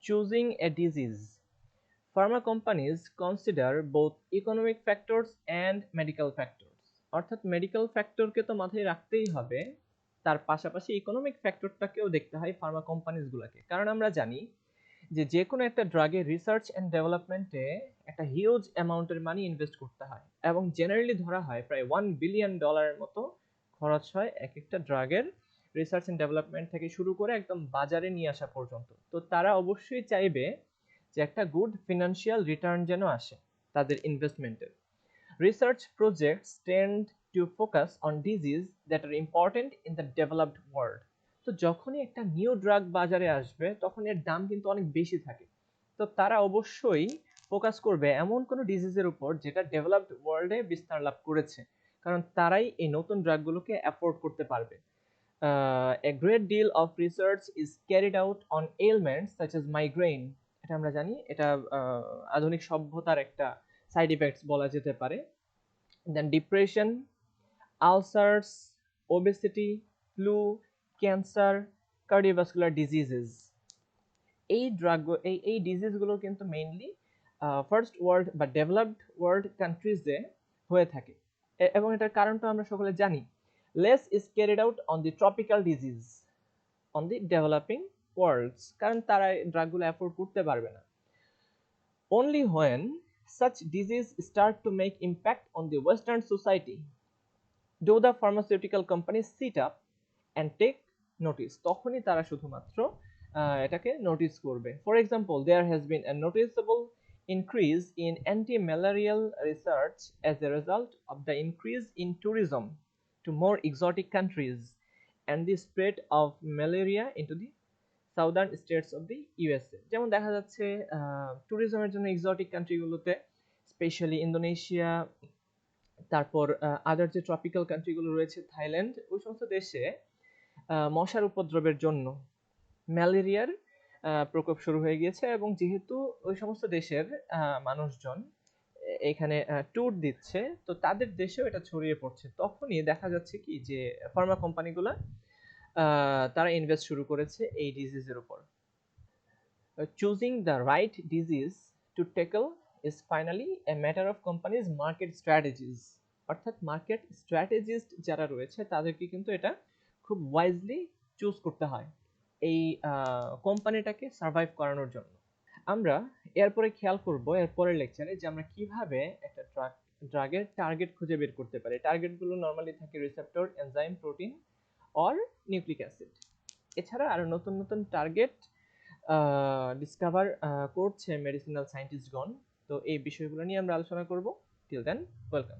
choosing a disease. Pharma companies consider both economic factors and medical factors. অর্থাৎ medical ফ্যাক্টরকে তো মাথায় রাখতেই হবে, তার পাশাপাশি ইকোনমিক ফ্যাক্টরটাকেও দেখতে হয় ফার্মা কোম্পানিজগুলোকে। কারণ আমরা জানি যে কোনো একটা ড্রাগের রিসার্চ অ্যান্ড ডেভেলপমেন্টে একটা হিউজ অ্যামাউন্টের মানি ইনভেস্ট করতে হয়, এবং জেনারেলি ধরা হয় প্রায় $1 বিলিয়ন মতো খরচ হয় এক একটা ড্রাগের রিসার্চ অ্যান্ড ডেভেলপমেন্ট থেকে শুরু করে একদম বাজারে নিয়ে আসা পর্যন্ত। তো তারা অবশ্যই চাইবে যে একটা গুড ফিনান্সিয়াল রিটার্ন যেন আসে তাদের ইনভেস্টমেন্টের। Research projects tend to focus on disease that are important in the developed world. তো যখনই একটা নিউ ড্রাগ বাজারে আসবে তখন এর দাম কিন্তু অনেক বেশি থাকে। তো তারা অবশ্যই ফোকাস করবে এমন কোনো ডিজিজের উপর যেটা ডেভেলপড ওয়ার্ল্ডে বিস্তার লাভ করেছে, কারণ তারাই এই নতুন ড্রাগগুলোকে অ্যাফোর্ড করতে পারবে। A great deal of research is carried out on ailments such as migraine. এটা আমরা জানি, এটা আধুনিক সভ্যতার একটা সাইড ইফেক্টস বলা যেতে পারে। Then depression, ulcers, obesity, flu, cancer, cardiovascular diseases. এই ডিজিজগুলো কিন্তু মেইনলি ফার্স্ট ওয়ার্ল্ড বা ডেভেলপড ওয়ার্ল্ড কান্ট্রিজে হয়ে থাকে, এবং এটার কারণটা আমরা সকলে জানি। Less is carried out on the tropical disease on the developing worlds, কারণ তারা ড্রাগগুলো অ্যাফোর্ড করতে পারবে না। Only when such disease start to make impact on the Western society do the pharmaceutical companies sit up and take notice, তখনই তারা শুধুমাত্র এটাকে notice করবে। For example, there has been a noticeable increase in anti-malarial research as a result of the increase in tourism to more exotic countries and the spread of malaria into the southern states of the USA. যেমন দেখা যাচ্ছে ট্যুরিজমের জন্য exotic কান্ট্রিগুলোতে, specially Indonesia, তারপর আদার যে tropical কান্ট্রিগুলো রয়েছে, Thailand, ওই সমস্ত দেশে মশার উপদ্রবের জন্য ম্যালেরিয়ার প্রকোপ শুরু হয়ে গিয়েছে, এবং যেহেতু ওই সমস্ত দেশের মানুষজন এখানে ট্যুর দিচ্ছে, তো তাদের দেশেও এটা ছড়িয়ে পড়ছে। তখনই দেখা যাচ্ছে কি যে ফার্মা কোম্পানিগুলো তারা ইনভেস্ট শুরু করেছে এই ডিজিজের উপর। Choosing the right disease to tackle is finally a matter of companies market strategies. অর্থাৎ মার্কেট স্ট্র্যাটেজিস্ট যারা রয়েছে তাদেরকে কিন্তু এটা খুব ওয়াইজলি চুজ করতে হয় এই কোম্পানিটাকে সার্ভাইভ করানোর জন্য। আমরা এরপরে খেয়াল করব এরপরের লেকচারে যে আমরা কিভাবে একটা ড্রাগের টার্গেট খুঁজে বের করতে পারি। টার্গেটগুলো নর্মালি থাকে receptor, enzyme, protein or nucleic acid. এছাড়া আরো নতুন নতুন টার্গেট ডিসকভার করছে মেডিসিনাল সায়েন্টিস্টগণ। তো এই বিষয়গুলো নিয়ে আমরা আলোচনা করব। Till then, welcome.